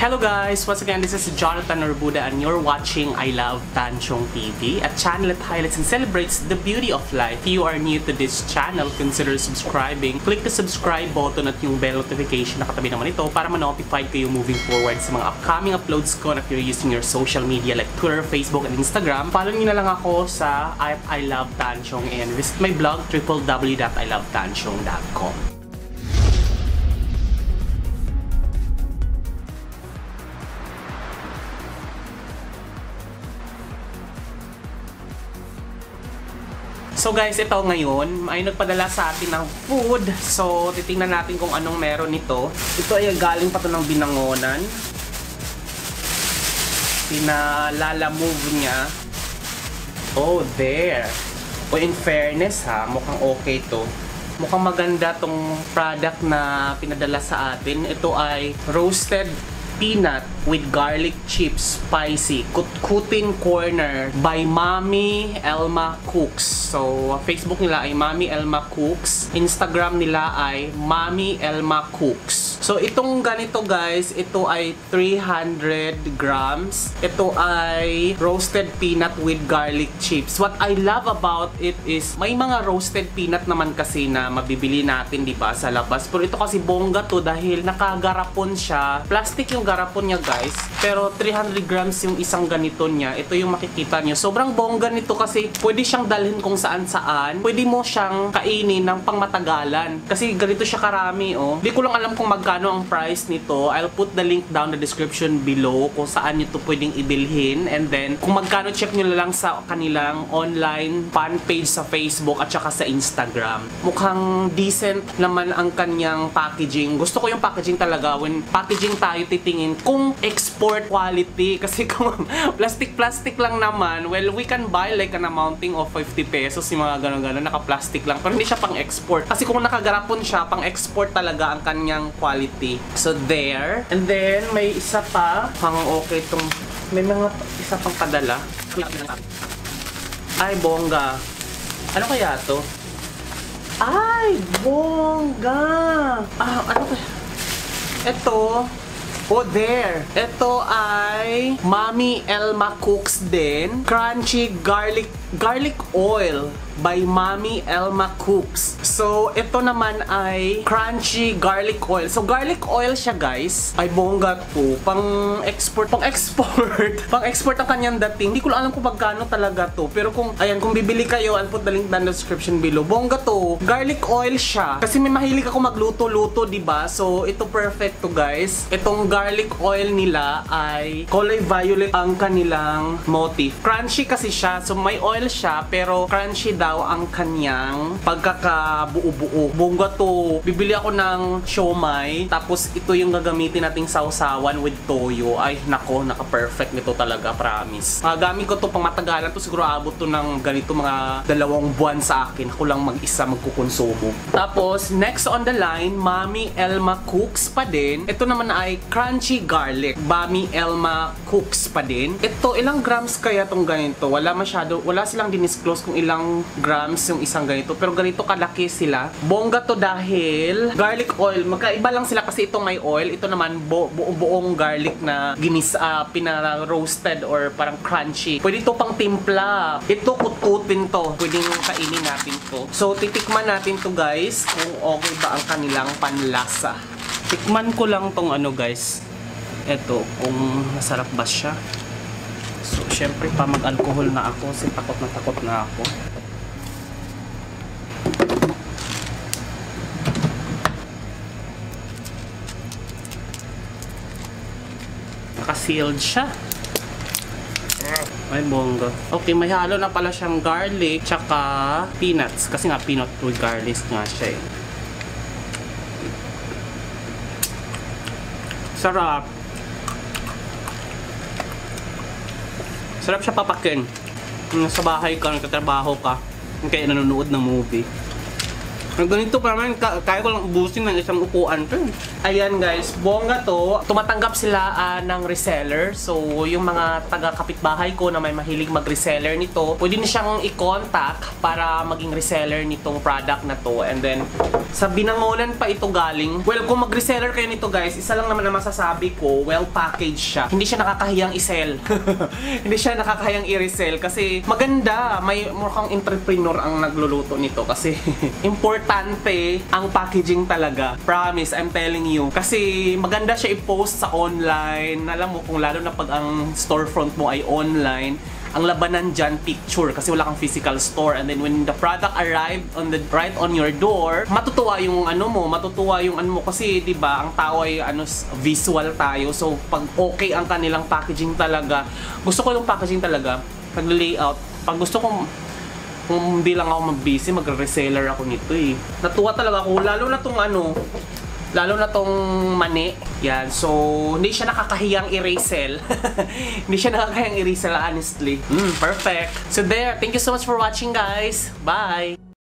Hello guys! Once again, this is Jonathan Norbuda and you're watching I Love Tanchong TV, a channel that highlights and celebrates the beauty of life. If you are new to this channel, consider subscribing. Click the subscribe button at yung bell notification na katabi naman ito para ma-notify kayo moving forward sa mga upcoming uploads ko. If you're using your social media like Twitter, Facebook, and Instagram, follow nyo na lang ako sa I Love Tanchong and visit my blog www.ilovetanchong.com. So guys, ito ngayon ay nagpadala sa atin ng food. So titingnan natin kung anong meron nito. Ito ay galing pa to ng Binangonan. Pinalala-move niya. Oh, there. Oh, in fairness ha, mukhang okay to. Mukhang maganda tong product na pinadala sa atin. Ito ay roasted peanut with garlic chips, spicy, Kutkutin Corner by Mami Elma Cooks. So, Facebook nila ay Mami Elma Cooks. Instagram nila ay Mami Elma Cooks. So, itong ganito guys, ito ay 300 grams. Ito ay roasted peanut with garlic chips. What I love about it is, may mga roasted peanut naman kasi na mabibili natin, di ba, sa labas. Pero ito kasi bongga to dahil nakagarapon siya. Plastic yung garapon niya guys. Pero 300 grams yung isang ganito niya. Ito yung makikita niyo. Sobrang bongga nito kasi pwede siyang dalhin kung saan saan. Pwede mo siyang kainin ng pangmatagalan. Kasi ganito siya karami oh. Di ko lang alam kung magkano ang price nito. I'll put the link down the description below kung saan nyo ito pwedeng ibilhin. And then kung magkano, check nyo lang sa kanilang online fan page sa Facebook at saka sa Instagram. Mukhang decent naman ang kanyang packaging. Gusto ko yung packaging talaga. When packaging tayo titingin kung export quality. Kasi kung plastic lang naman, well, we can buy like an amounting of 50 pesos yung mga gano'n-gano'n, naka-plastic lang. Pero hindi siya pang-export. Kasi kung nakagarapon siya, pang-export talaga ang kanyang quality. So, there. And then, may isa pa. Pang okay itong, may mga isa pang padala. Ay, bongga. Ano kaya to? Ay, bongga! Ah, ano kaya? Ito. Oh, there. Ito ay Mami Elma Cooks din. Crunchy garlic oil by Mami Elma Cooks. So, ito naman ay crunchy garlic oil. So, garlic oil siya, guys. Ay, bongga to. Pang-export. Pang-export ang kanyang dating. Hindi ko alam kung magkano talaga to. Pero kung, ayan, kung bibili kayo, I'll put the link down in the description below. Bongga to. Garlic oil siya. Kasi may mahilig ako magluto-luto, diba? So, ito perfect to, guys. Itong garlic oil nila ay kulay violet ang kanilang motif. Crunchy kasi siya. So, may oil siya, pero crunchy daw ang kanyang pagkakabuo-buo. Bongga to. Bibili ako ng siomai, tapos ito yung gagamitin nating sausawan with toyo. Ay, nako, naka-perfect nito talaga, promise. Gamit ko to pang matagalan to, siguro abot to ng ganito mga 2 buwan sa akin. Ako lang mag-isa magkukonsumo. Tapos, next on the line, Mami Elma Cooks pa din. Ito naman ay crunchy garlic. Mami Elma Cooks pa din. Ito, ilang grams kaya tong ganito? Wala silang dinisclose kung ilang grams yung isang ganito, pero ganito kalaki sila. Bongga to dahil garlic oil. Magkaiba lang sila kasi itong may oil, ito naman buong garlic na pina-roasted or parang crunchy. Pwede to pang timpla. Ito kutkutin to. Pwedeng kainin natin to. So titikman natin to guys kung okay ba ang kanilang panlasa. Tikman ko lang tong ano guys. Ito kung masarap ba siya. So syempre pa mag-alcohol na ako kasi takot na ako. Naka-sealed siya. Ay, bongga. Okay, may halo na pala siyang garlic tsaka peanuts. Kasi nga, peanut with garlic nga siya eh. Sarap. Sarap siya papakin. Sa bahay ka, nagtatrabaho ka, kaya nanonood ng movie. Ang ganito pa naman, kaya ko lang ubusin ng isang upuan to. Ayan guys, bongga to. Tumatanggap sila ng reseller. So, yung mga taga-kapitbahay ko na may mahilig mag-reseller nito, pwede na siyang i-contact para maging reseller nitong product na to. And then, sa Binangonan pa ito galing. Well, kung mag-reseller kayo nito guys, isa lang naman na masasabi ko, well-packaged siya. Hindi siya nakakahiyang i-sell. Hindi siya nakakahiyang i-resell kasi maganda. May mukhang entrepreneur ang nagluluto nito kasi importante ang packaging talaga. Promise, I'm telling you. Kasi maganda siya i-post sa online. Alam mo, kung lalo na pag ang storefront mo ay online, ang labanan dyan, picture, kasi wala kang physical store. And then when the product arrived on the right on your door, matutuwa yung ano mo, kasi 'di ba, ang tao ay visual tayo. So pag okay ang kanilang packaging talaga, gusto ko yung packaging talaga, pag-layout, pag gusto kong kung hindi lang ako mag-busy, mag-reseller ako nito eh. Natuwa talaga ako, lalo na tong mani. Yan, so hindi siya nakakahiyang i-resell. Hindi siya nakakahiyang i-resell, honestly. Perfect. So there, thank you so much for watching guys. Bye!